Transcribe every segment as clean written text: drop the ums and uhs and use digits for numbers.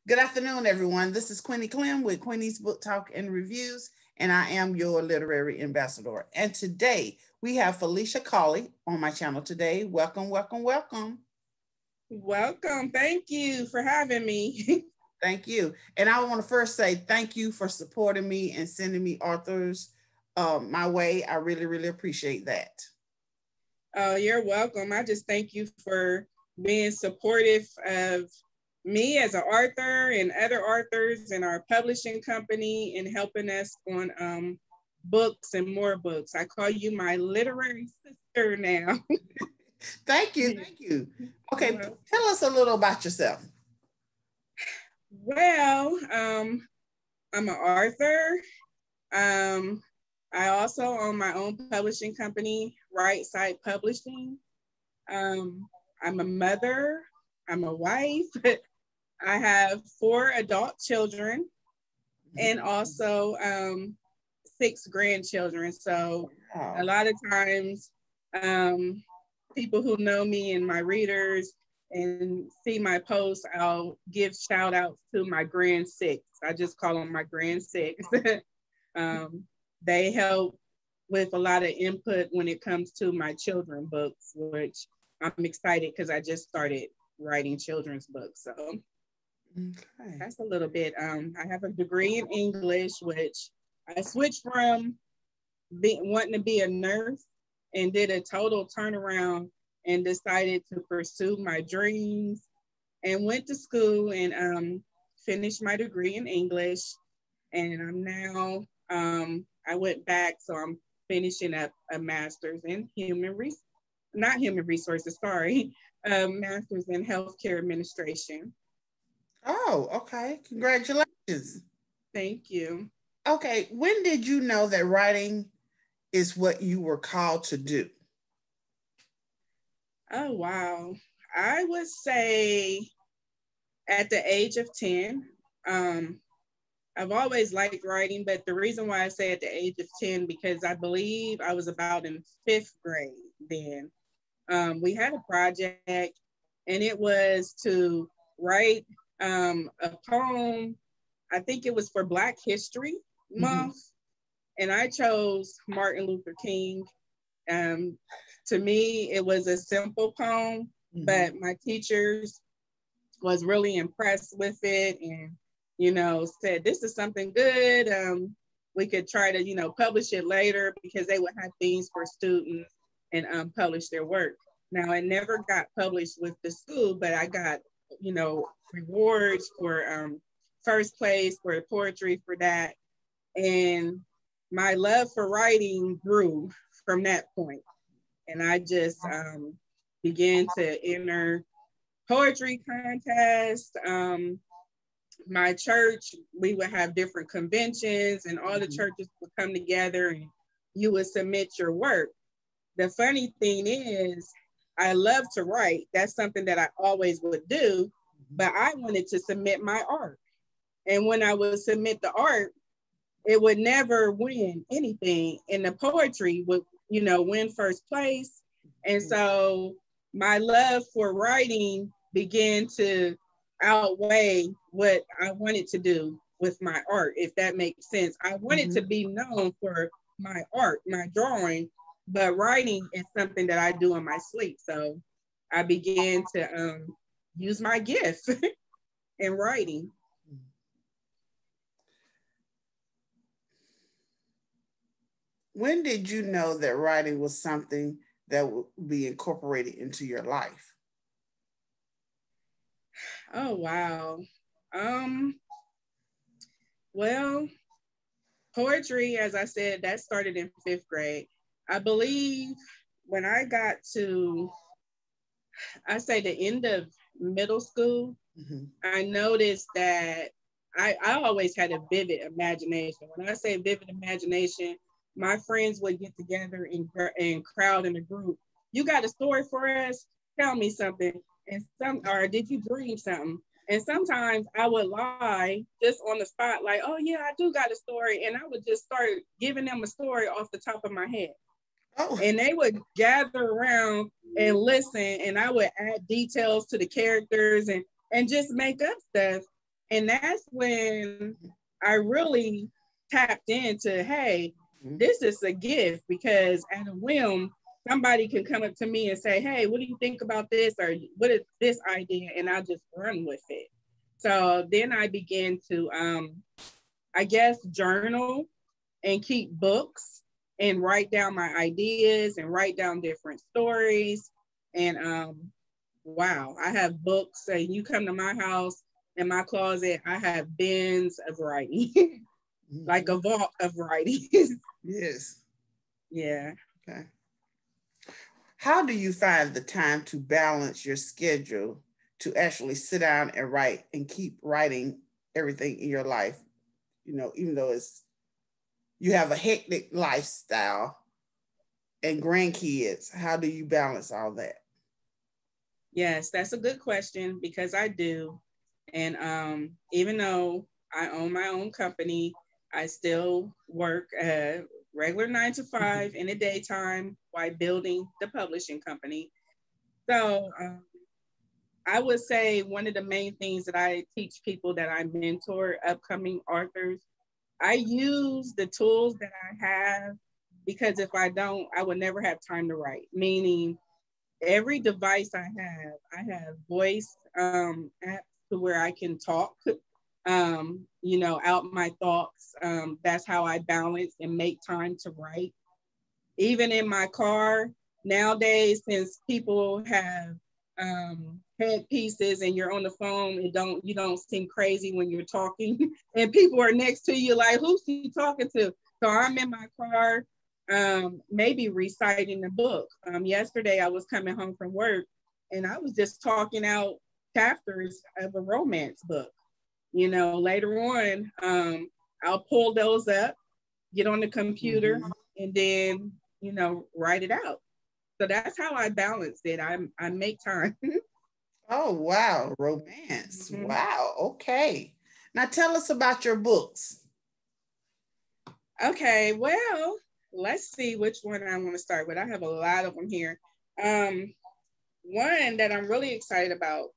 Good afternoon, everyone. This is Queenie Clem with Queenie's Book Talk and Reviews, and I am your literary ambassador. And today we have Felicia Cauley on my channel today. Welcome, welcome, welcome. Welcome. Thank you for having me. Thank you. And I want to first say thank you for supporting me and sending me authors my way. I really, really appreciate that. Oh, you're welcome. I just thank you for being supportive of me as an author and other authors in our publishing company and helping us on books and more books. I call you my literary sister now. Thank you. Thank you. Okay, tell us a little about yourself. Well, I'm an author. I also own my own publishing company, Right Side Publishing. I'm a mother. I'm a wife. I have 4 adult children and also 6 grandchildren. So a lot of times, people who know me and my readers and see my posts, I'll give shout outs to my grand 6. I just call them my grand 6. They help with a lot of input when it comes to my children books, which I'm excited because I just started writing children's books. So that's a little bit. I have a degree in English, which I switched from wanting to be a nurse and did a total turnaround and decided to pursue my dreams and went to school and finished my degree in English. And I'm now, I went back, so I'm finishing up a master's in master's in healthcare administration. Oh, okay. Congratulations. Thank you. Okay, when did you know that writing is what you were called to do? Oh, wow. I would say at the age of 10. I've always liked writing, but the reason why I say at the age of 10, because I believe I was about in 5th grade then. We had a project and it was to write a poem. I think it was for Black History Month. And I chose Martin Luther King. To me, it was a simple poem, but my teachers was really impressed with it and, said, this is something good. We could try to, publish it later because they would have things for students and publish their work. Now, it never got published with the school, but I got, rewards for first place for poetry for that. And my love for writing grew from that point. And I just began to enter poetry contests. My church, we would have different conventions and all the churches would come together and you would submit your work. The funny thing is, I love to write. That's something that I always would do, but I wanted to submit my art. And when I would submit the art, it would never win anything. And the poetry would, win first place. And so my love for writing began to outweigh what I wanted to do with my art, if that makes sense. I wanted to be known for my art, my drawing, but writing is something that I do in my sleep. So I began to use my gift in writing. When did you know that writing was something that would be incorporated into your life? Oh, wow. Well, poetry, as I said, that started in 5th grade. I believe when I got to, I say the end of middle school, I noticed that I always had a vivid imagination. When I say vivid imagination, my friends would get together and crowd in a group. You got a story for us? Tell me something. Or did you dream something? And sometimes I would lie just on the spot, like, oh yeah, I do got a story. And I would just start giving them a story off the top of my head. Oh. And they would gather around and listen, and I would add details to the characters and just make up stuff. And that's when I really tapped into, hey, this is a gift, because at a whim, somebody can come up to me and say, hey, what do you think about this? Or what is this idea? And I'll just run with it. So then I began to, I guess, journal and keep books and write down my ideas and write down different stories. And wow, I have books. And you come to my house, in my closet, I have bins of writing, like a vault of writing. Yes. Yeah. Okay. How do you find the time to balance your schedule to actually sit down and write and keep writing everything in your life? You know, even though you have a hectic lifestyle and grandkids, how do you balance all that? Yes, that's a good question, because I do. And even though I own my own company, I still work a regular 9 to 5 in the daytime while building the publishing company. So I would say one of the main things that I teach people that I mentor, upcoming authors, I use the tools that I have, because if I don't, I would never have time to write. Meaning, every device I have voice apps to where I can talk, out my thoughts. That's how I balance and make time to write. Even in my car nowadays, since people have headpieces and you're on the phone, you don't seem crazy when you're talking, and people are next to you like, who's she talking to? So I'm in my car, maybe reciting the book. Yesterday I was coming home from work and I was just talking out chapters of a romance book. Later on, I'll pull those up, get on the computer, and then, write it out. So that's how I balance it. I make time. Oh, wow. Romance. Wow. Okay. Now tell us about your books. Okay, well, let's see which one I want to start with. I have a lot of them here. One that I'm really excited about,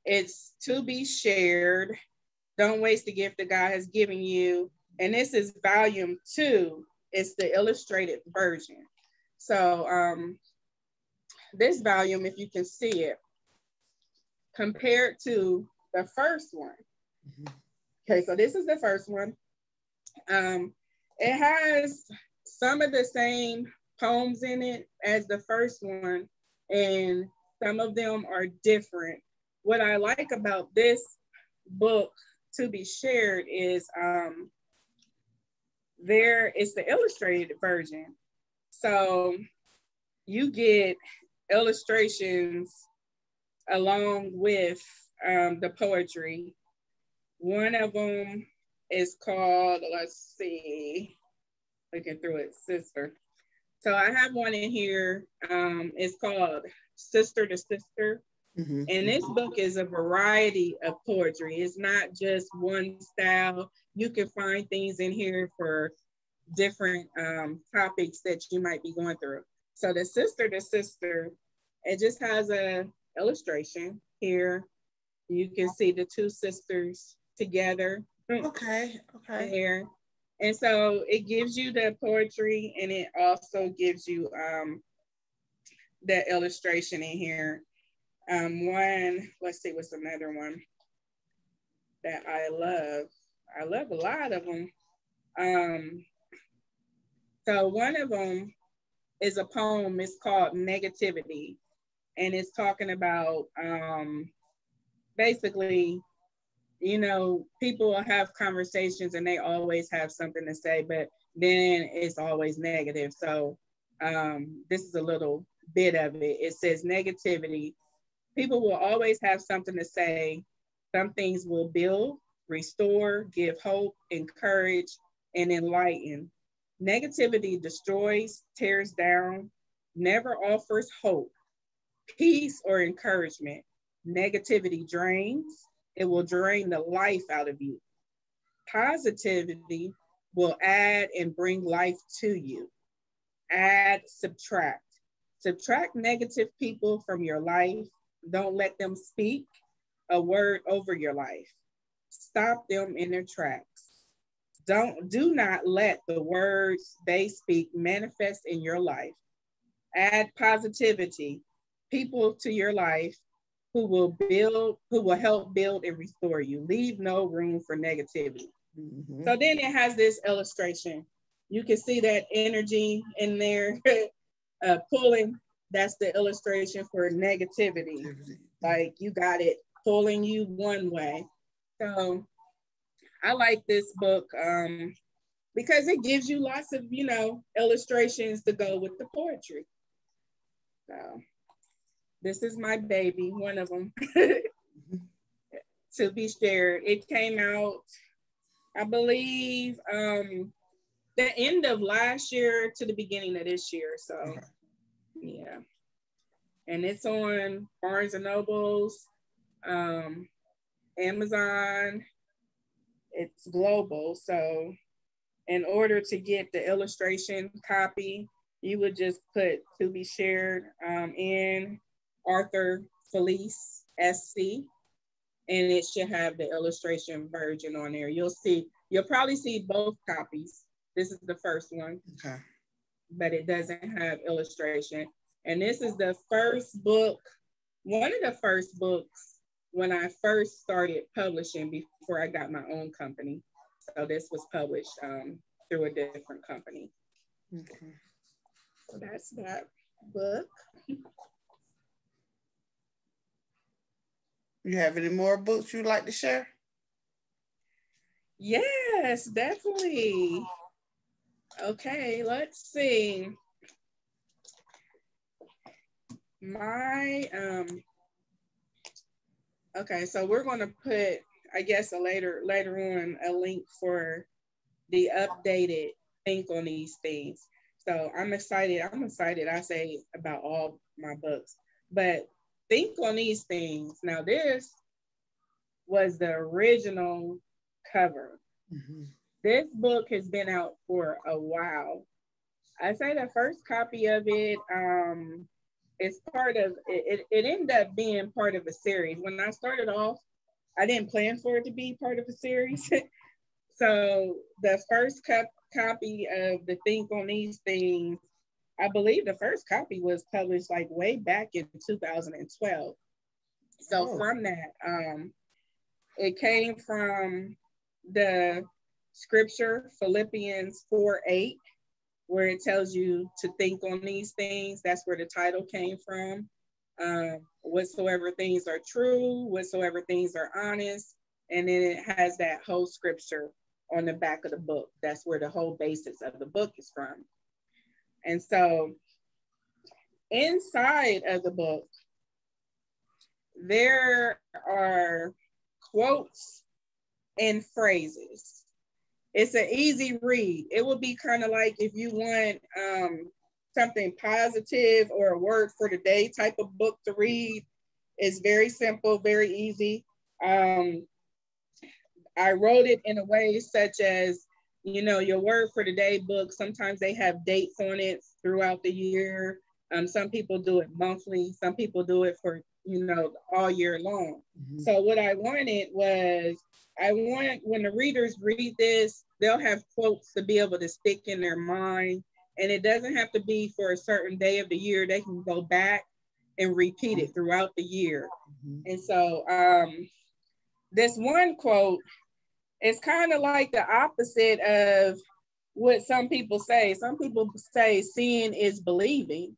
it's To Be Shared. Don't waste the gift that God has given you. And this is volume 2. It's the illustrated version. So this volume, if you can see it, compared to the first one. Okay, so this is the first one. It has some of the same poems in it as the first one, and some of them are different. What I like about this book, To Be Shared, is there is the illustrated version. So you get illustrations along with the poetry. One of them is called, let's see, looking through it, Sister. So I have one in here. It's called Sister to Sister. And this book is a variety of poetry. It's not just one style. You can find things in here for different topics that you might be going through. So the Sister to Sister, it just has a illustration here. You can see the two sisters together. Okay. There. And so it gives you the poetry, and it also gives you the illustration in here. Let's see, what's another one that I love? I love a lot of them. So one of them is a poem. It's called Negativity. And it's talking about basically, people will have conversations and they always have something to say, but then it's always negative. So this is a little bit of it. It says negativity. People will always have something to say. Some things will build, restore, give hope, encourage, and enlighten. Negativity destroys, tears down, never offers hope, peace, or encouragement. Negativity drains. It will drain the life out of you. Positivity will add and bring life to you. Add, subtract. Subtract negative people from your life. Don't let them speak a word over your life. stop them in their tracks. Do not let the words they speak manifest in your life. Add positivity, people to your life who will help build and restore you. Leave no room for negativity. Mm-hmm. So then it has this illustration. You can see that energy in there pulling. That's the illustration for negativity. Like you got it pulling you one way. So I like this book because it gives you lots of, illustrations to go with the poetry. So this is my baby, one of them, to be shared. It came out, I believe, the end of last year to the beginning of this year. So, yeah. And it's on Barnes and Nobles, Amazon. It's global. So in order to get the illustration copy, you would just put to be shared in Arthur Felice SC, and it should have the illustration version on there. You'll probably see both copies. This is the first one, okay, but it doesn't have illustration. And this is the first book, one of the first books when I first started publishing before I got my own company. So this was published through a different company. Okay. So that's that book. You have any more books you'd like to share? Yes, definitely. Okay, let's see. Okay, so we're going to put, I guess, later on a link for the updated Think on These Things. So I'm excited, I say, about all my books. But Think on These Things. Now, this was the original cover. Mm-hmm. This book has been out for a while. I say the first copy of it is part of, it ended up being part of a series. When I started off, I didn't plan for it to be part of a series. So the first copy of the Think on These Things, I believe the first copy was published like way back in 2012. So from that, it came from the scripture, Philippians 4:8, where it tells you to think on these things. That's where the title came from. Whatsoever things are true, whatsoever things are honest. And then it has that whole scripture on the back of the book. That's where the whole basis of the book is from. And so inside of the book, there are quotes and phrases. It's an easy read. It would be kind of like if you want something positive or a word for the day type of book to read. It's very simple, very easy. I wrote it in a way such as, your word for the day book, sometimes they have dates on it throughout the year. Some people do it monthly. Some people do it for, all year long. Mm-hmm. So what I wanted was, when the readers read this, they'll have quotes to be able to stick in their mind. And it doesn't have to be for a certain day of the year. They can go back and repeat it throughout the year. Mm-hmm. And so this one quote is kind of like the opposite of what some people say. Some people say seeing is believing.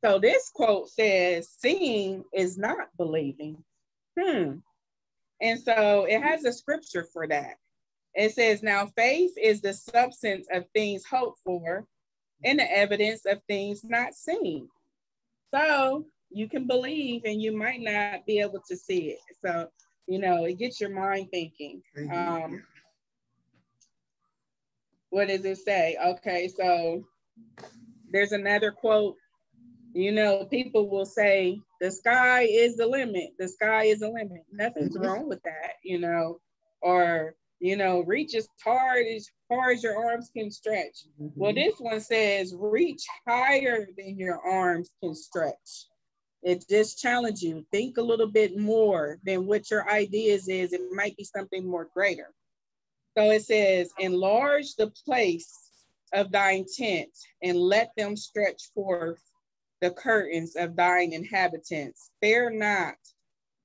So this quote says, seeing is not believing. And so it has a scripture for that. It says, now faith is the substance of things hoped for and the evidence of things not seen. So you can believe and you might not be able to see it. So, it gets your mind thinking. What does it say? Okay, so there's another quote. People will say, the sky is the limit. The sky is the limit. Nothing's wrong with that, or, reach as far as your arms can stretch. Mm-hmm. Well, this one says, reach higher than your arms can stretch. It just challenges you. Think a little bit more than what your ideas is. It might be something more greater. So it says, enlarge the place of thine tent and let them stretch forth the curtains of thine inhabitants. Spare not,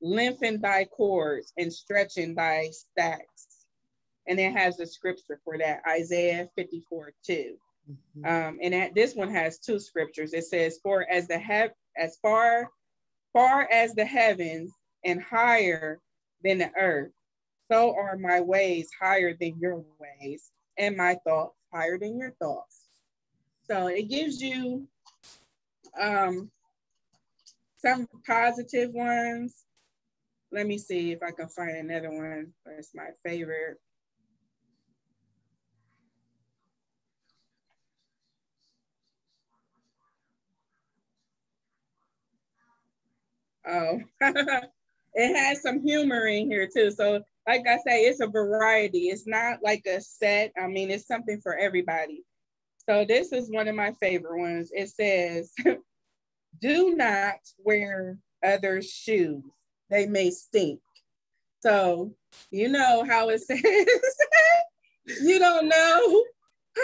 lengthen thy cords and stretching thy stacks. And it has a scripture for that, Isaiah 54:2. And this one has two scriptures. It says, for as far as the heavens and higher than the earth, so are my ways higher than your ways, and my thoughts higher than your thoughts. So it gives you some positive ones. Let me see if I can find another one. That's my favorite. Oh, it has some humor in here too. So like I say, it's a variety. It's not like a set. I mean, it's something for everybody. So this is one of my favorite ones. It says, do not wear others' shoes. They may stink. So you know how it says, you don't know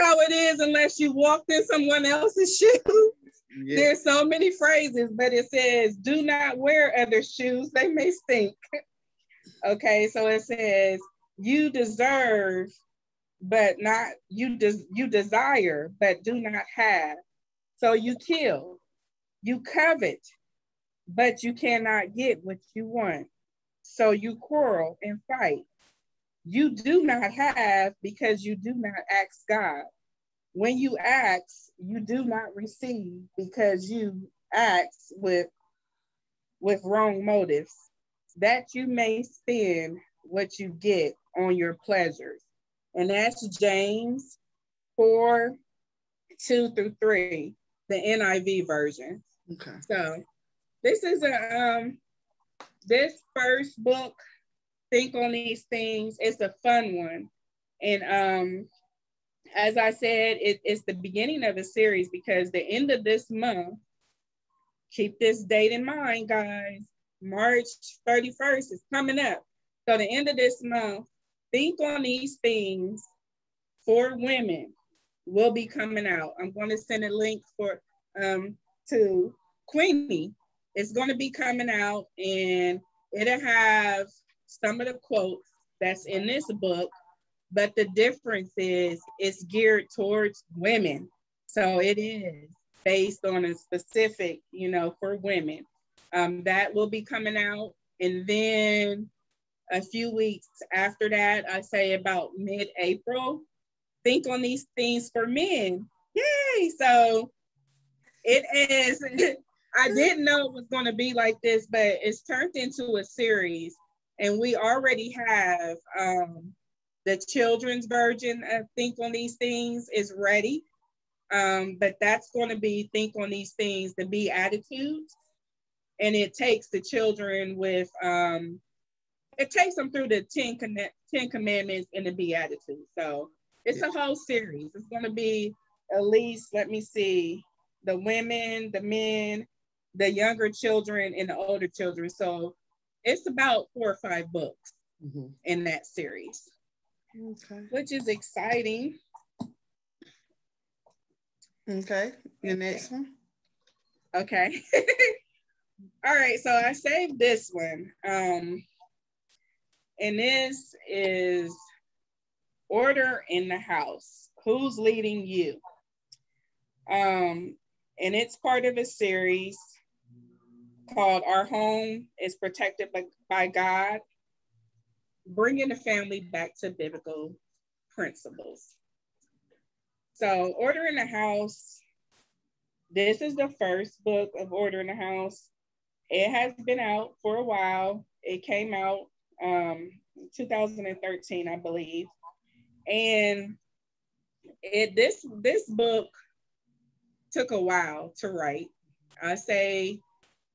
how it is unless you walked in someone else's shoes. Yeah. There's so many phrases, but it says, do not wear other shoes. They may stink. Okay, so it says, you deserve, but not, you desire, but do not have. So you kill, you covet, but you cannot get what you want. So you quarrel and fight. You do not have because you do not ask God. When you ask, you do not receive because you ask with wrong motives, that you may spend what you get on your pleasures. And that's James 4:2-3, the NIV version. Okay. So this is this first book, Think on These Things. It's a fun one. And as I said, it's the beginning of a series because the end of this month, keep this date in mind, guys, March 31st is coming up. So the end of this month, Think on These Things for Women will be coming out. I'm going to send a link to Queenie. It's going to be coming out, and it'll have some of the quotes that's in this book, but the difference is it's geared towards women. So it is based on a specific, for women. That will be coming out. And then a few weeks after that, I say about mid-April, Think on These Things for Men. Yay! So it is, I didn't know it was going to be like this, but it's turned into a series. And we already have the children's version of Think on These Things is ready. But that's going to be Think on These Things, the Beatitudes. And it takes the children with, it takes them through the 10 Commandments and the Beatitudes. So it's a whole series. It's going to be at least, let me see, the women, the men, the younger children, and the older children. So it's about 4 or 5 books in that series, which is exciting. Okay, your next one. Okay. All right, so I saved this one. And this is Order in the House. Who's leading you? And it's part of a series called Our Home is Protected by God, bringing the family back to biblical principles. So Order in the House, this is the first book of Order in the House. It has been out for a while. It came out 2013, I believe. And this book took a while to write. I say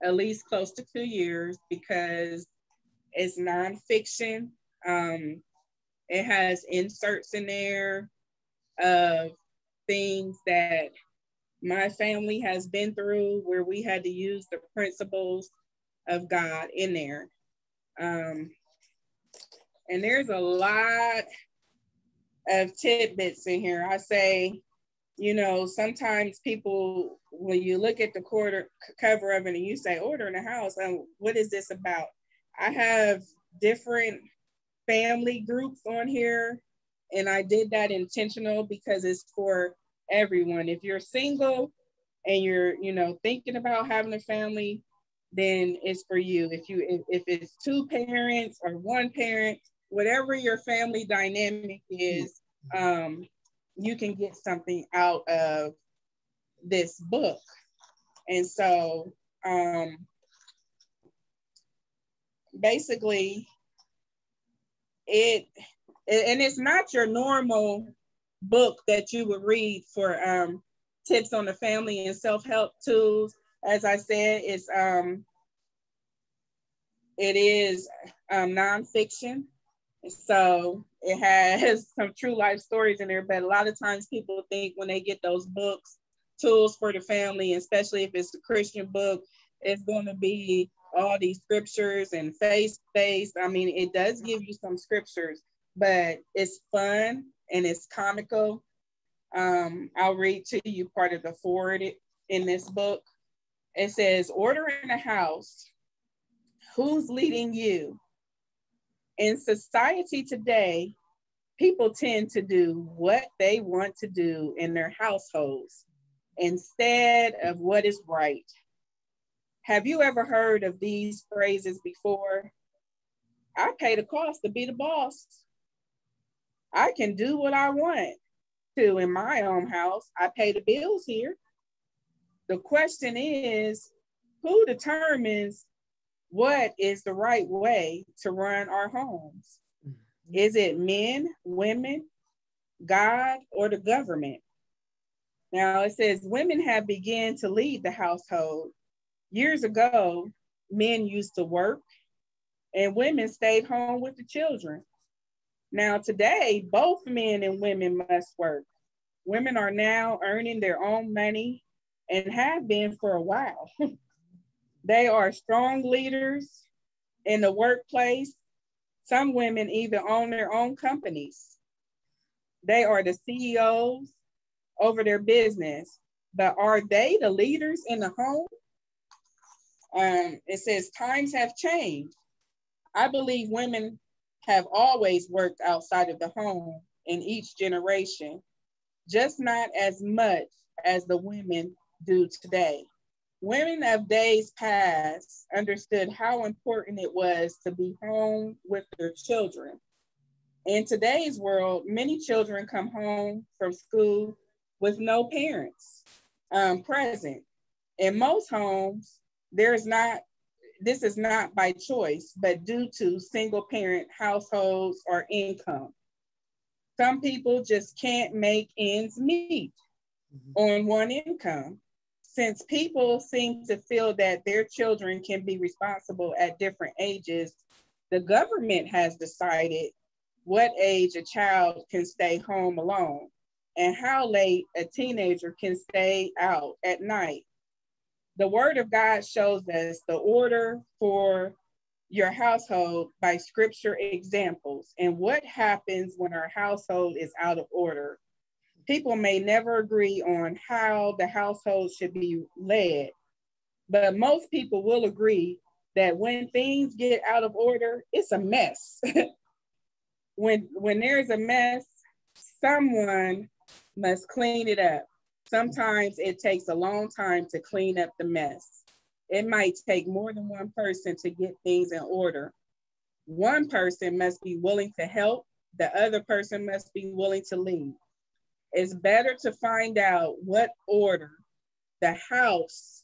at least close to 2 years because it's nonfiction. It has inserts in there of things that my family has been through where we had to use the principles of God in there. And there's a lot of tidbits in here. I say, you know, sometimes people, when you look at the cover of it and you say, order in the house, what is this about? I have different family groups on here, and I did that intentional because it's for everyone. If you're single and you're, you know, thinking about having a family, then it's for you. If it's two parents or one parent, whatever your family dynamic is, you can get something out of this book. And so basically it's not your normal book that you would read for tips on the family and self-help tools. As I said, it is nonfiction. So it has some true life stories in there, but a lot of times people think when they get those books, tools for the family, especially if it's a Christian book, it's going to be all these scriptures and faith-based. I mean, it does give you some scriptures, but it's fun and it's comical. I'll read to you part of the forward in this book. It says, order in a house. Who's leading you? In society today, people tend to do what they want to do in their households instead of what is right. Have you ever heard of these phrases before? I pay the cost to be the boss. I can do what I want to in my own house. I pay the bills here. The question is, who determines what is the right way to run our homes? Is it men, women, God, or the government? Now it says women have begun to lead the household. Years ago, men used to work and women stayed home with the children. Now today, both men and women must work. Women are now earning their own money and have been for a while. They are strong leaders in the workplace. Some women even own their own companies. They are the CEOs over their business, but are they the leaders in the home? It says times have changed. I believe women have always worked outside of the home in each generation, just not as much as the women do today. Women of days past understood how important it was to be home with their children. In today's world, many children come home from school with no parents present. In most homes, this is not by choice, but due to single parent households or income. Some people just can't make ends meet on one income. Since people seem to feel that their children can be responsible at different ages, the government has decided what age a child can stay home alone and how late a teenager can stay out at night. The word of God shows us the order for your household by scripture examples and what happens when our household is out of order. People may never agree on how the household should be led, but most people will agree that when things get out of order, it's a mess. When there's a mess, someone must clean it up. Sometimes it takes a long time to clean up the mess. It might take more than one person to get things in order. One person must be willing to help. The other person must be willing to lead. It's better to find out what order the house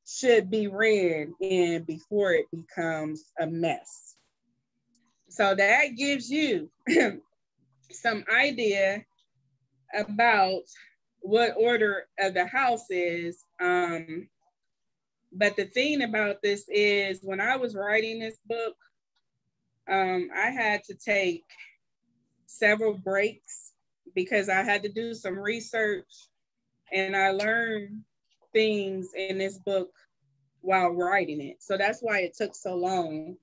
should be ran in before it becomes a mess. So that gives you some idea about what order of the house is. But the thing about this is when I was writing this book, I had to take several breaks because I had to do some research And I learned things in this book while writing it. So that's why it took so long.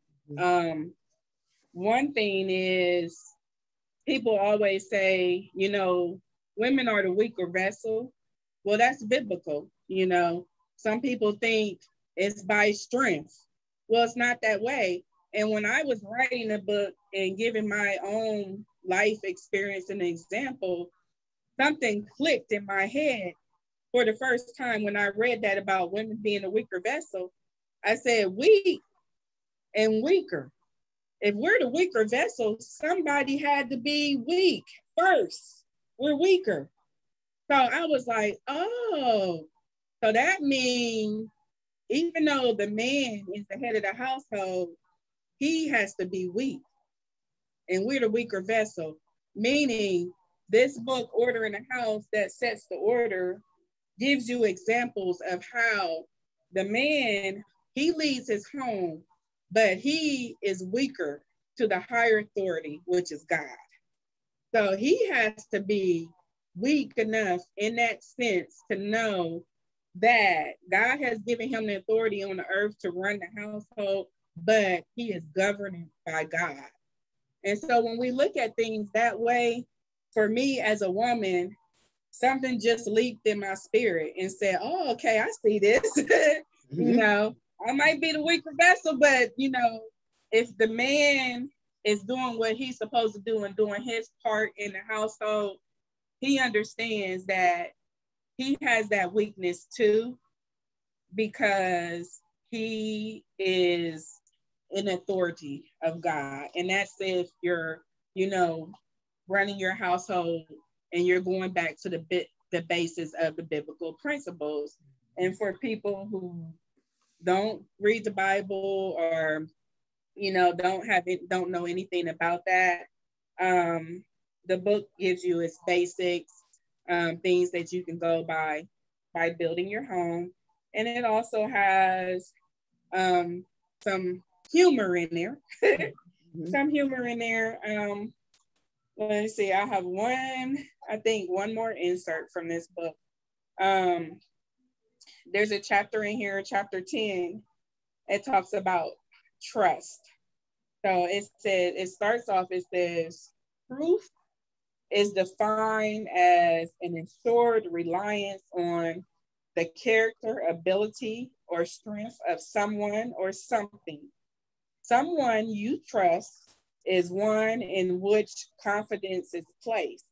One thing is, people always say, you know, women are the weaker vessel. Well, that's biblical. You know, some people think it's by strength. Well, it's not that way. And when I was writing a book and giving my own life experience and example, something clicked in my head for the first time when I read that about women being a weaker vessel. I said, weak and weaker. If we're the weaker vessel, somebody had to be weak first. We're weaker. So I was like, oh, so that means even though the man is the head of the household, he has to be weak. And we're the weaker vessel, meaning this book, Order in the House, that sets the order, gives you examples of how the man, he leads his home, but he is weaker to the higher authority, which is God. So he has to be weak enough in that sense to know that God has given him the authority on the earth to run the household, but he is governed by God. And so when we look at things that way, for me as a woman, something just leaped in my spirit and said, oh, okay, I see this. You know, I might be the weaker vessel, but, you know, if the man is doing what he's supposed to do and doing his part in the household, he understands that he has that weakness too, because he is in authority of God. And that's if you're, you know, running your household and you're going back to the basis of the biblical principles. And for people who don't read the Bible or, you know, don't know anything about that, the book gives you its basics, things that you can go by building your home. And it also has some humor in there. Some humor in there. Let me see, I have one more insert from this book. There's a chapter in here, chapter 10. It talks about trust. So it starts off, it says, truth is defined as an ensured reliance on the character, ability, or strength of someone or something. Someone you trust is one in which confidence is placed,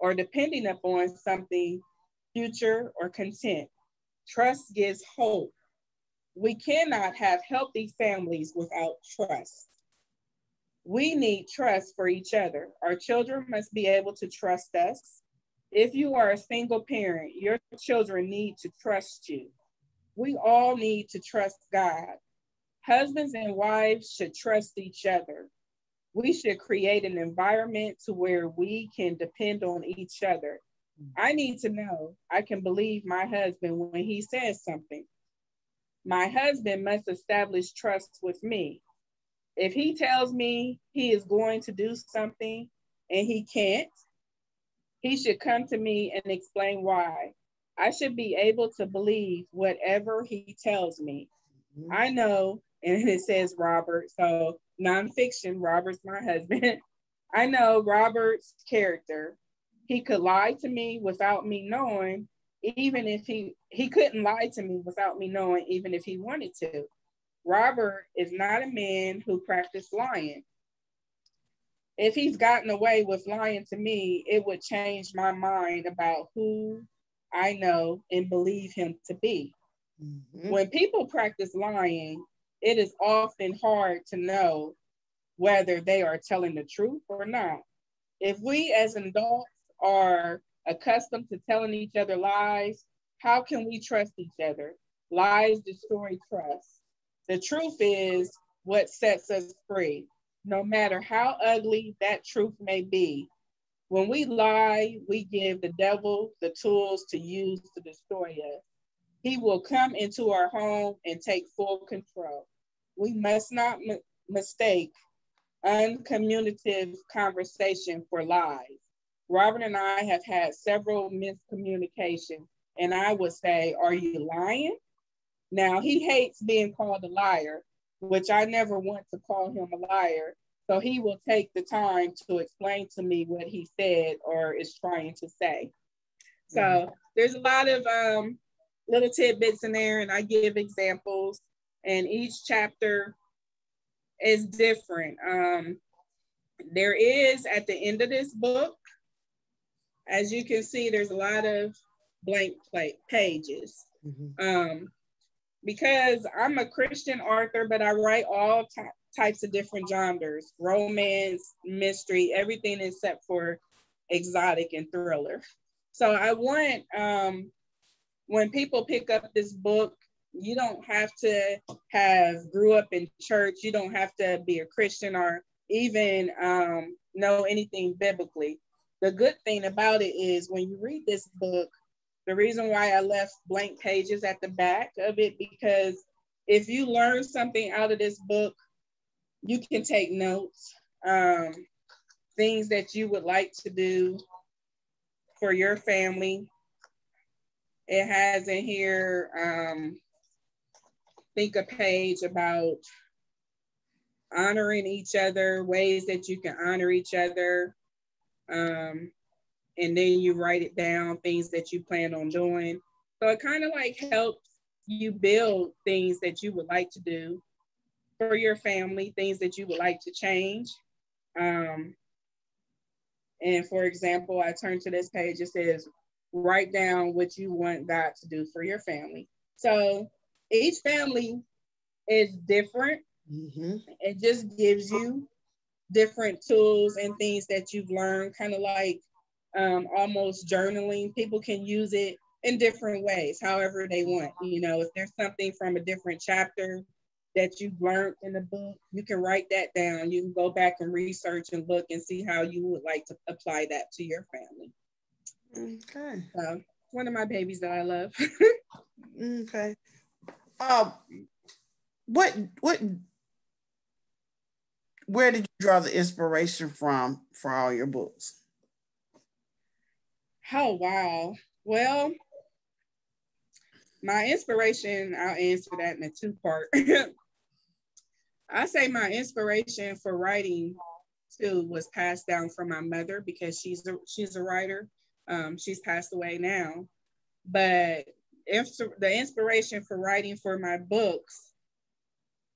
or depending upon something future or content. Trust gives hope. We cannot have healthy families without trust. We need trust for each other. Our children must be able to trust us. If you are a single parent, your children need to trust you. We all need to trust God. Husbands and wives should trust each other. We should create an environment to where we can depend on each other. I need to know I can believe my husband when he says something. My husband must establish trust with me. If he tells me he is going to do something and he can't, he should come to me and explain why. I should be able to believe whatever he tells me. I know, and it says Robert, so nonfiction, Robert's my husband. I know Robert's character. He could lie to me without me knowing, even if he couldn't lie to me without me knowing, even if he wanted to. Robert is not a man who practiced lying. If he's gotten away with lying to me, it would change my mind about who I know and believe him to be. When people practice lying, it is often hard to know whether they are telling the truth or not. If we as adults are accustomed to telling each other lies, how can we trust each other? Lies destroy trust. The truth is what sets us free, no matter how ugly that truth may be. When we lie, we give the devil the tools to use to destroy us. He will come into our home and take full control. We must not mistake uncommunicative conversation for lies. Robert and I have had several miscommunications, and I would say, are you lying? Now, he hates being called a liar, which I never want to call him a liar. So he will take the time to explain to me what he said or is trying to say. So there's a lot of little tidbits in there, and I give examples, and each chapter is different. There is, at the end of this book, as you can see, there's a lot of blank pages. Because I'm a Christian author, but I write all types of different genres: romance, mystery, everything except for exotic and thriller. So I want, when people pick up this book, you don't have to have grew up in church. You don't have to be a Christian or even know anything biblically. The good thing about it is when you read this book, the reason why I left blank pages at the back of it, because if you learn something out of this book, you can take notes, things that you would like to do for your family. It has in here, think a page about honoring each other, ways that you can honor each other. And then you write it down, things that you plan on doing. So it kind of like helps you build things that you would like to do for your family, things that you would like to change. And for example, I turn to this page, it says, write down what you want God to do for your family. So each family is different. It just gives you different tools and things that you've learned, kind of like almost journaling. People can use it in different ways, however they want. You know, if there's something from a different chapter that you've learned in the book, you can write that down. You can go back and research and look and see how you would like to apply that to your family. Okay. So one of my babies that I love. Okay. Where did you draw the inspiration from for all your books? Oh, wow. Well, my inspiration, I'll answer that in a two-part. I say my inspiration for writing too was passed down from my mother, because she's a writer. She's passed away now. But the inspiration for writing for my books,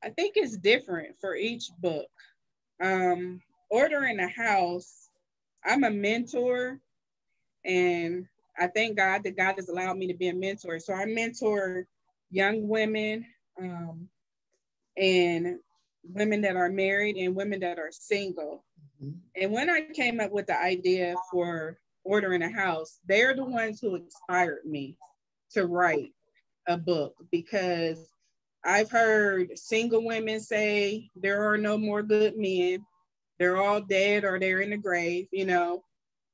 I think it's different for each book. Order in the House, I'm a mentor, and I thank God that God has allowed me to be a mentor. So I mentor young women and women that are married and women that are single. And when I came up with the idea for Order in a House, they're the ones who inspired me to write a book, because I've heard single women say there are no more good men. They're all dead or they're in the grave, you know.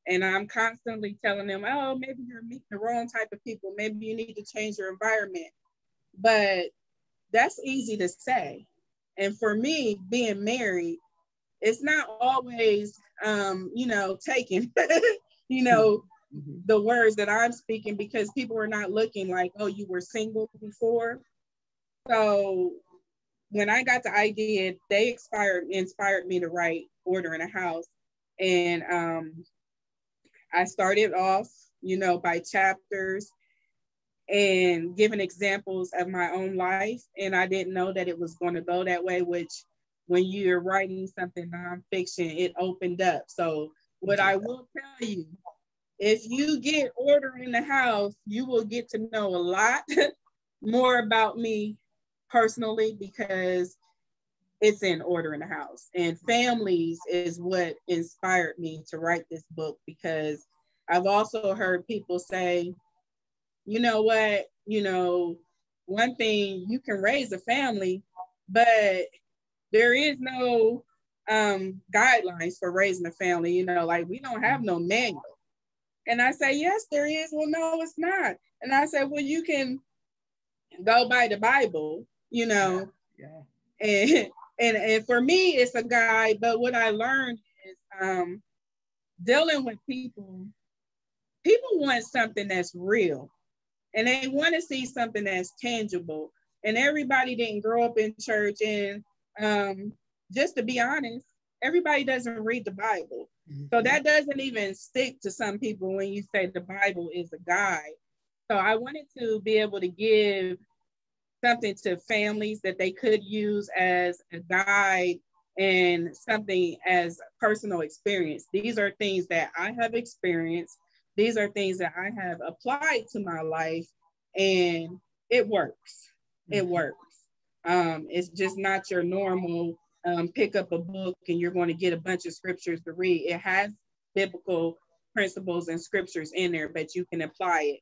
And I'm constantly telling them, oh, maybe you're meeting the wrong type of people. Maybe you need to change your environment. But that's easy to say. And for me, being married, it's not always, taken, the words that I'm speaking, because people are not looking like, oh, you were single before. So when I got the idea, they inspired me to write Order in a House. And I started off, by chapters and giving examples of my own life. And I didn't know that it was going to go that way, which when you're writing something nonfiction, it opened up. So what I will tell you, if you get Order in the House, you will get to know a lot more about me personally, because it's in Order in the House. And families is what inspired me to write this book, because I've also heard people say, you know what, one thing, you can raise a family, but there is no guidelines for raising a family, like we don't have no manual. And I say, yes, there is. Well, no, it's not. And I said, well, you can go by the Bible, Yeah. And for me, it's a guide. But what I learned is dealing with people want something that's real. and they want to see something that's tangible. And everybody didn't grow up in church. And just to be honest, everybody doesn't read the Bible. So that doesn't even stick to some people when you say the Bible is a guide. So I wanted to be able to give something to families that they could use as a guide and something as personal experience. These are things that I have experienced. These are things that I have applied to my life, and it works. It works. It's just not your normal pick up a book and you're going to get a bunch of scriptures to read. It has biblical principles and scriptures in there, but you can apply it.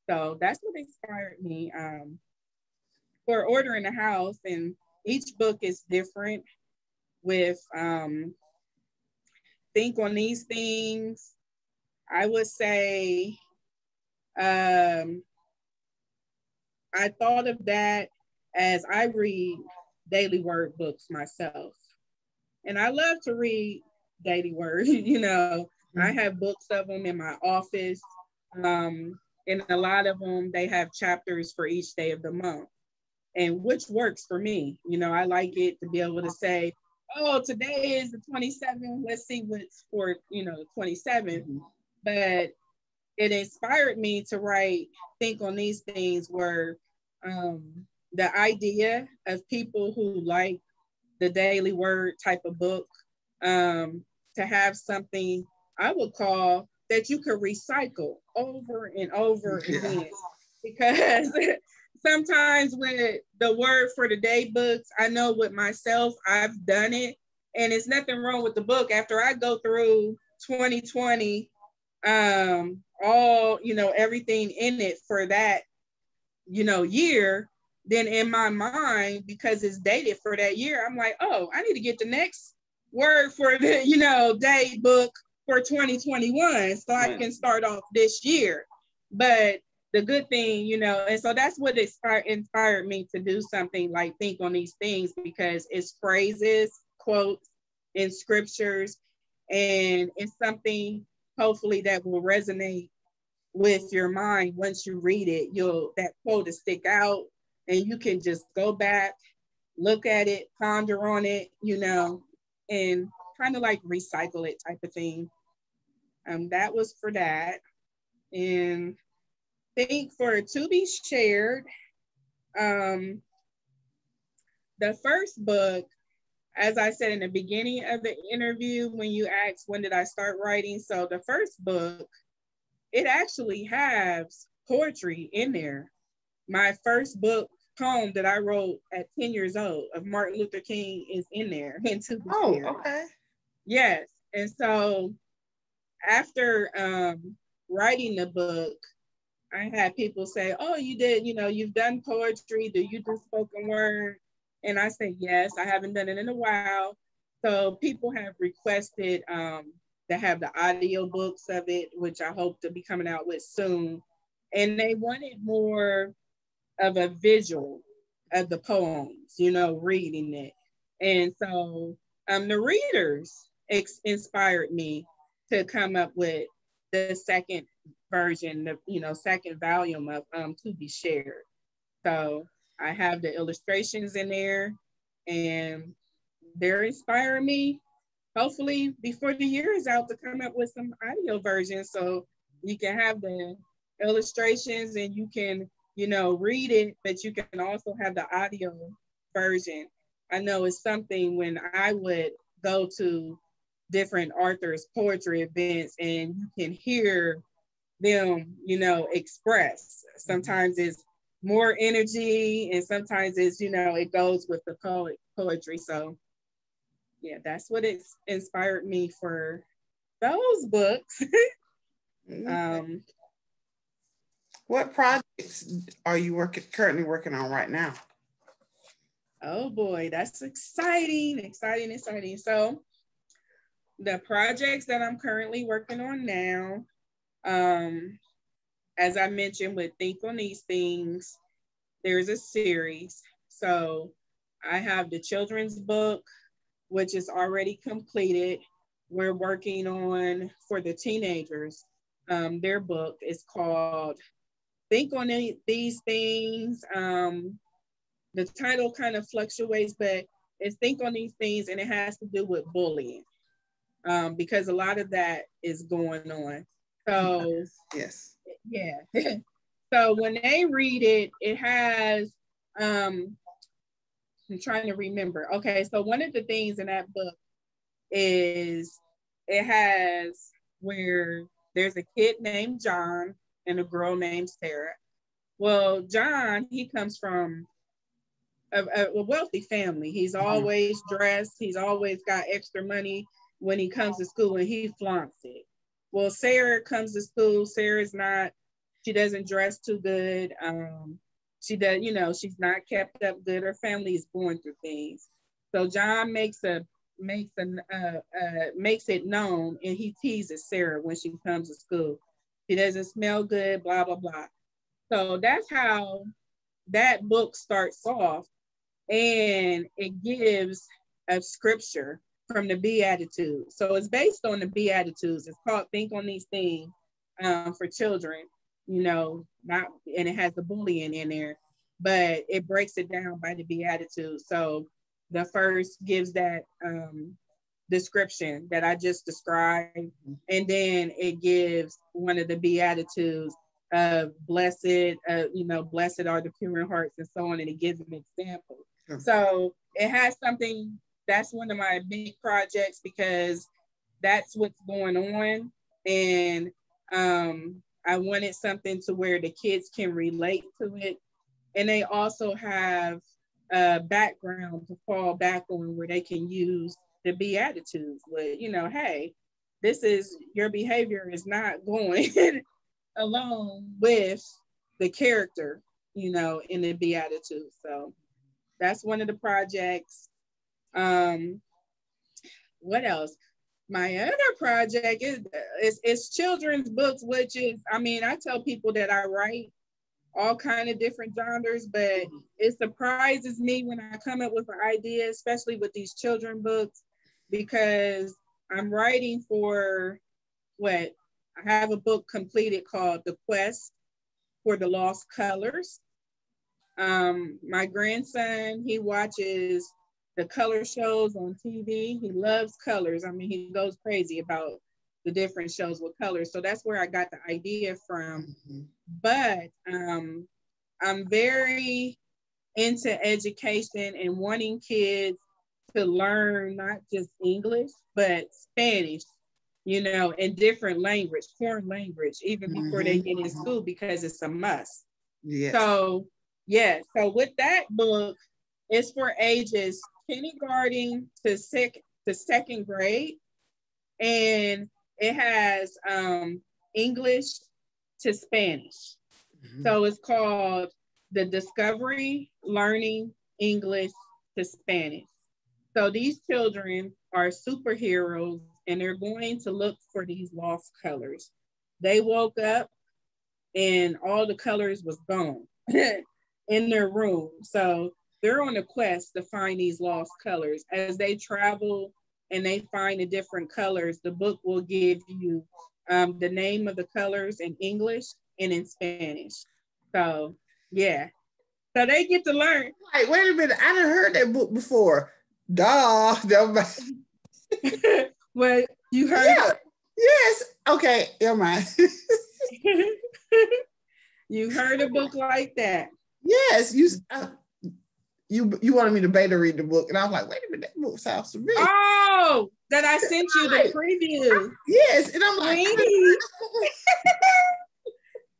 So that's what inspired me for ordering a house. And each book is different with think on these things. I would say I thought of that as I read daily word books myself. And I love to read daily word, you know. I have books of them in my office. And a lot of them, they have chapters for each day of the month, and which works for me. You know, I like it to be able to say, oh, today is the 27th. Let's see what's for, you know, the 27th. But it inspired me to write, think on these things were the idea of people who like the daily word type of book, to have something I would call that you could recycle over and over again. Because sometimes with the word for the day books, I know with myself, I've done it, and it's nothing wrong with the book. After I go through 2020, all, you know, everything in it for that, you know, year, then in my mind, because it's dated for that year, I'm like, oh, I need to get the next word for the, you know, day book for 2021 so I can start off this year. But the good thing, you know, and so that's what inspired me to do something like think on these things, because it's phrases, quotes in scriptures, and it's something hopefully that will resonate with your mind. Once you read it, that quote will stick out, and you can just go back, look at it, ponder on it, you know, and kind of like recycle it type of thing. That was for that. And think for to be shared, the first book, as I said in the beginning of the interview, when you asked when did I start writing, so the first book, it actually has poetry in there. My first book poem that I wrote at 10 years old of Martin Luther King is in there. Oh, okay. Yes. And so after writing the book, I had people say, oh, you did, you know, you've done poetry. Do you do spoken word? And I said, yes, I haven't done it in a while. So people have requested to have the audio books of it, which I hope to be coming out with soon. And they wanted more of a visual of the poems, you know, reading it. And so the readers inspired me to come up with the second version, the, you know, second volume of To Be Shared. So I have the illustrations in there, and they're inspiring me, hopefully before the year is out, to come up with some audio versions so you can have the illustrations and you can, you know, read it, but you can also have the audio version. I know it's something when I would go to different authors' poetry events and you can hear them, you know, express. Sometimes it's more energy and sometimes it's, you know, it goes with the poetry. So yeah, that's what it's inspired me for those books. What projects are you currently working on right now? Oh boy, that's exciting. So the projects that I'm currently working on now, as I mentioned with Think on These Things, there's a series. So I have the children's book, which is already completed. We're working on, for the teenagers, their book is called Think on these things. The title kind of fluctuates, but it's Think on These Things, and it has to do with bullying, because a lot of that is going on. So yes, yeah. So when they read it, it has, I'm trying to remember. Okay, so one of the things in that book is it has where there's a kid named John and a girl named Sarah. Well, John, he comes from a wealthy family. He's always dressed. He's always got extra money when he comes to school, and he flaunts it. Well, Sarah comes to school. Sarah's not, she doesn't dress too good. She does, you know, she's not kept up good. Her family is going through things. So John makes it known, and he teases Sarah when she comes to school. She doesn't smell good, blah, blah, blah. So that's how that book starts off, and it gives a scripture from the Beatitudes. So it's based on the Beatitudes. It's called Think on These Things, for children, you know, not, and it has the bullying in there, but it breaks it down by the Beatitudes. So the first gives that description that I just described, and then it gives one of the Beatitudes of blessed, you know, blessed are the pure in hearts and so on, and it gives an example. So it has something, that's one of my big projects, because that's what's going on. And I wanted something to where the kids can relate to it. And they also have a background to fall back on where they can use the Beatitudes with, you know, hey, this is, your behavior is not going along with the character, you know, in the Beatitudes. So that's one of the projects. What else? My other project is children's books, which is, I mean, I tell people that I write all kind of different genres, but it surprises me when I come up with an idea, especially with these children books, because I'm writing for I have a book completed called The Quest for the Lost Colors. My grandson, he watches the color shows on TV. He loves colors. I mean, he goes crazy about the different shows with colors. So that's where I got the idea from. But I'm very into education and wanting kids to learn not just English, but Spanish, you know, and different language, foreign language, even before they get in school, because it's a must. Yes. So, yeah, so with that book, it's for ages kindergarten to second grade, and it has English to Spanish. So it's called The Discovery Learning English to Spanish. So these children are superheroes, and they're going to look for these lost colors. They woke up and all the colors was gone in their room. So they're on a quest to find these lost colors. As they travel and they find the different colors, the book will give you the name of the colors in English and in Spanish. So yeah, so they get to learn. Wait a minute, I done heard that book before. Duh. Well, you heard it? Yes. Okay, never mind. You heard a book like that? Yes. You wanted me to beta read the book, and I was like, wait a minute, that book sounds familiar. Oh, that I sent you the preview. Yes, and I'm like,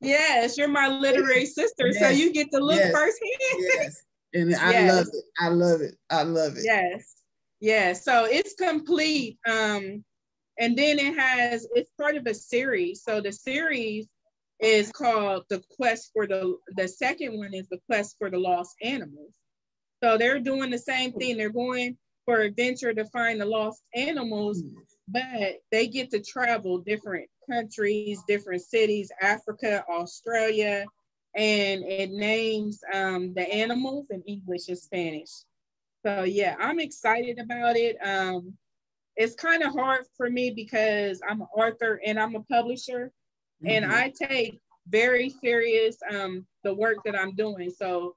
yes, you're my literary sister, so you get to look firsthand. Yes, and I love it. I love it. I love it. Yes. So it's complete. And then it's part of a series. So the series is called The Quest for the second one is The Quest for the Lost Animals. So they're doing the same thing. They're going for adventure to find the lost animals, but they get to travel different countries, different cities, Africa, Australia, and it names the animals in English and Spanish. So yeah, I'm excited about it. It's kind of hard for me because I'm an author and I'm a publisher, and I take very serious, the work that I'm doing. So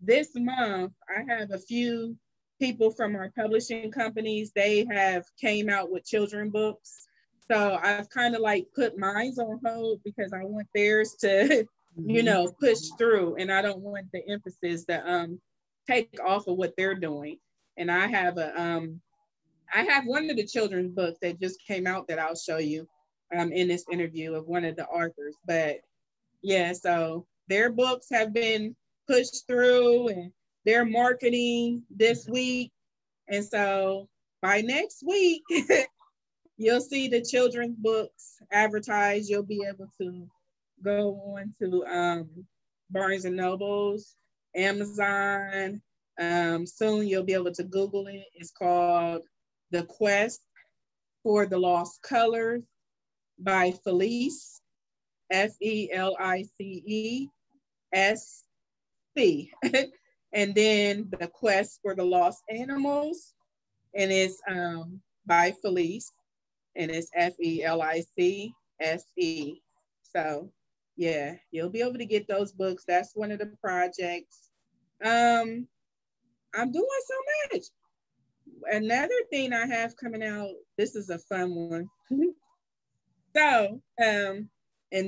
this month, I have a few people from our publishing companies. They have came out with children books. So I've kind of like put mine on hold because I want theirs to, you know, push through, and I don't want the emphasis to take off of what they're doing. And I have one of the children's books that just came out that I'll show you in this interview of one of the authors. But yeah, so their books have been pushed through and they're marketing this week. And so by next week, you'll see the children's books advertised. You'll be able to go on to Barnes and Nobles, Amazon. Soon you'll be able to Google it. It's called The Quest for the Lost Colors by Felice, FELICESC. And then The Quest for the Lost Animals, and it's by Felice, and it's FELICSE. So yeah, you'll be able to get those books. That's one of the projects. I'm doing so much. Another thing I have coming out, this is a fun one. So, and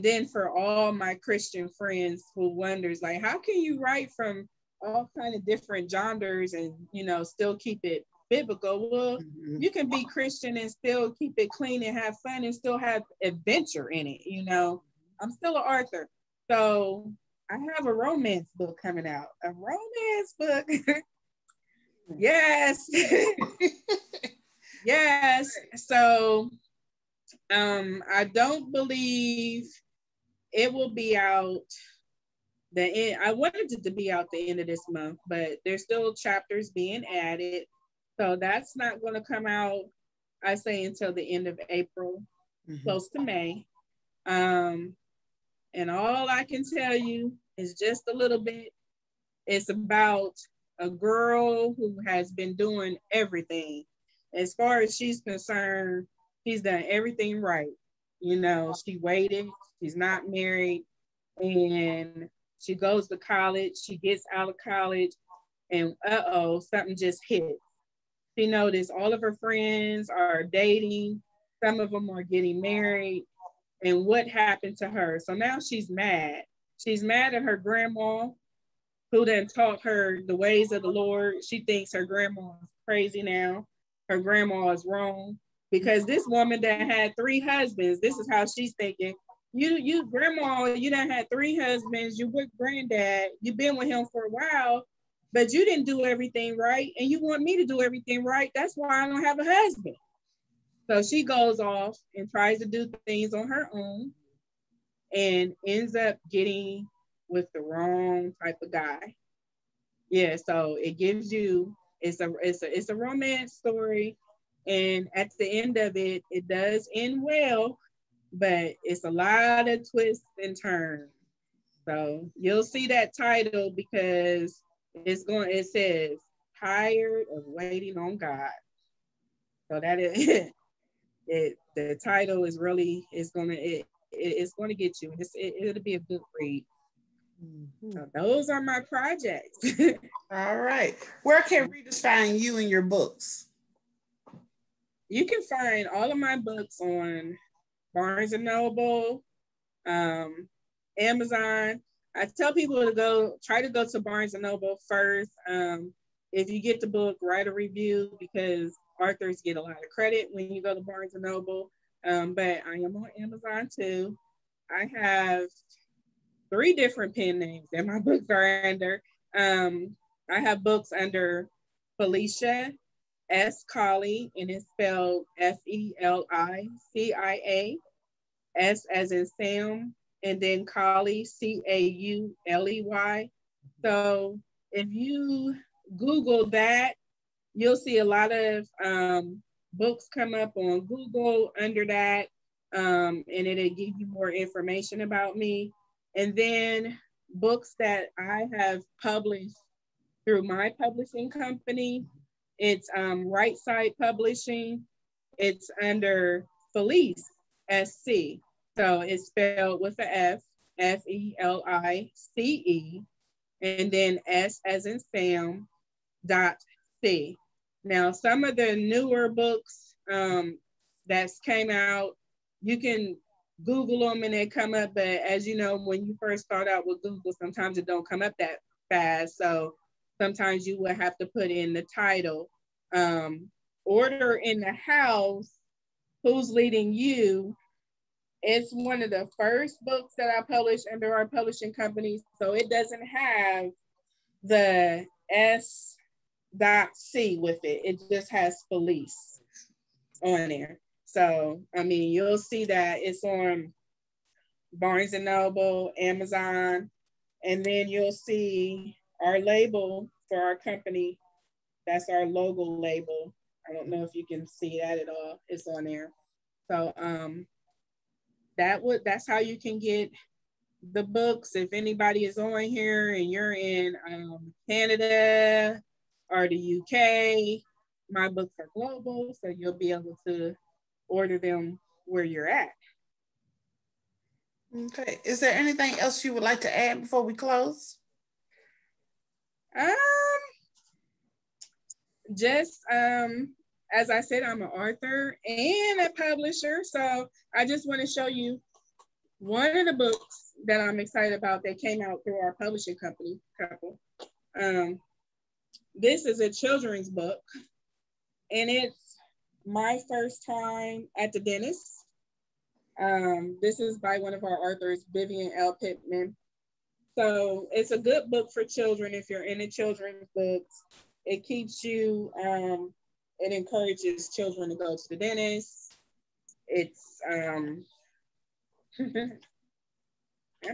then for all my Christian friends who wonders, like, how can you write from all kind of different genres and, you know, still keep it biblical? Well, you can be Christian and still keep it clean and have fun and still have adventure in it. You know, I'm still an author. So I have a romance book coming out, a romance book. Yes. Yes. So I don't believe it will be out the end. I wanted it to be out the end of this month, but there's still chapters being added. So that's not going to come out, I say, until the end of April, close to May. And all I can tell you is just a little bit. It's about a girl who has been doing everything. As far as she's concerned, she's done everything right. You know, she waited, she's not married, and she goes to college, she gets out of college, and something just hit. She noticed all of her friends are dating, some of them are getting married, and what happened to her? So now she's mad. She's mad at her grandma, who then taught her the ways of the Lord. She thinks her grandma is crazy now. Her grandma is wrong because this woman that had 3 husbands, this is how she's thinking. You grandma, you done had 3 husbands. You with granddad. You've been with him for a while, but you didn't do everything right. And you want me to do everything right. That's why I don't have a husband. So she goes off and tries to do things on her own and ends up getting with the wrong type of guy. Yeah, so it gives you, it's a romance story, and at the end of it, it does end well, but it's a lot of twists and turns. So you'll see that title because it says tired of waiting on God. So that is the title is really it's gonna get you. It'll be a good read. So those are my projects. All right. Where can readers find you and your books? You can find all of my books on Barnes and Noble, Amazon. I tell people to try to go to Barnes and Noble first. If you get the book, write a review because authors get a lot of credit when you go to Barnes and Noble. But I am on Amazon too. I have 3 different pen names that my books are under. I have books under Felicia S. Cauley, and it's spelled FELICIA, S as in Sam, and then Cauley, CAULEY. So if you Google that, you'll see a lot of books come up on Google under that, and it'll give you more information about me. And then books that I have published through my publishing company, it's Right Side Publishing. It's under Felice, SC. So it's spelled with an F, Felice, and then S as in Sam, .c. Now, some of the newer books that's came out, you can Google them and they come up, but as you know, when you first start out with Google, sometimes it don't come up that fast. So sometimes you will have to put in the title. Order in the House, Who's Leading You? It's one of the first books that I published under our publishing company. So it doesn't have the S.C with it. It just has Felice on there. So, I mean, you'll see that it's on Barnes & Noble, Amazon, and then you'll see our label for our company. That's our logo label. I don't know if you can see that at all. It's on there. So that's how you can get the books. If anybody is on here and you're in Canada or the UK, my books are global, so you'll be able to order them where you're at. Okay. Is there anything else you would like to add before we close? Just as I said, I'm an author and a publisher, so I just want to show you one of the books that I'm excited about that came out through our publishing company. This is a children's book, and it's my first time at the dentist. This is by one of our authors, Vivian L. Pittman. So it's a good book for children if you're into children's books. It keeps you, it encourages children to go to the dentist. It's, let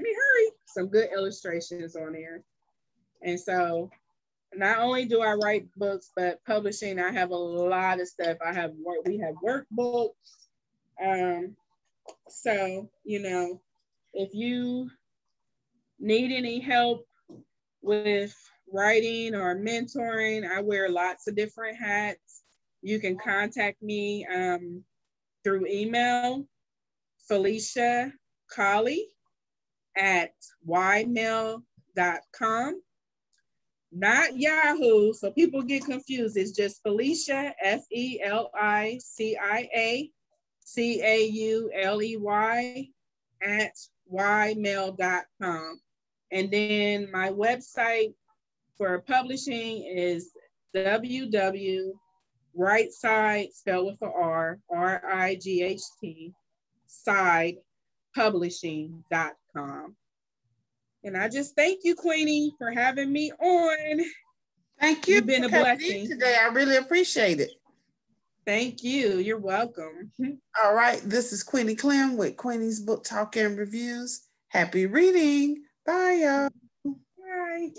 me hurry, some good illustrations on there. And so not only do I write books, but publishing, I have a lot of stuff. We have workbooks. So, you know, if you need any help with writing or mentoring, I wear lots of different hats. You can contact me through email, Felicia Cauley at ymail.com. Not Yahoo, so people get confused. It's just Felicia, Felicia Cauley at ymail.com. And then my website for publishing is www.rightside, spelled with an R, RIGHT, sidepublishing.com. And I just thank you, Queenie, for having me on. Thank you. You've been a blessing today. I really appreciate it. Thank you. You're welcome. All right. This is Queenie Clem with Queenie's Book Talk and Reviews. Happy reading. Bye, y'all. Bye.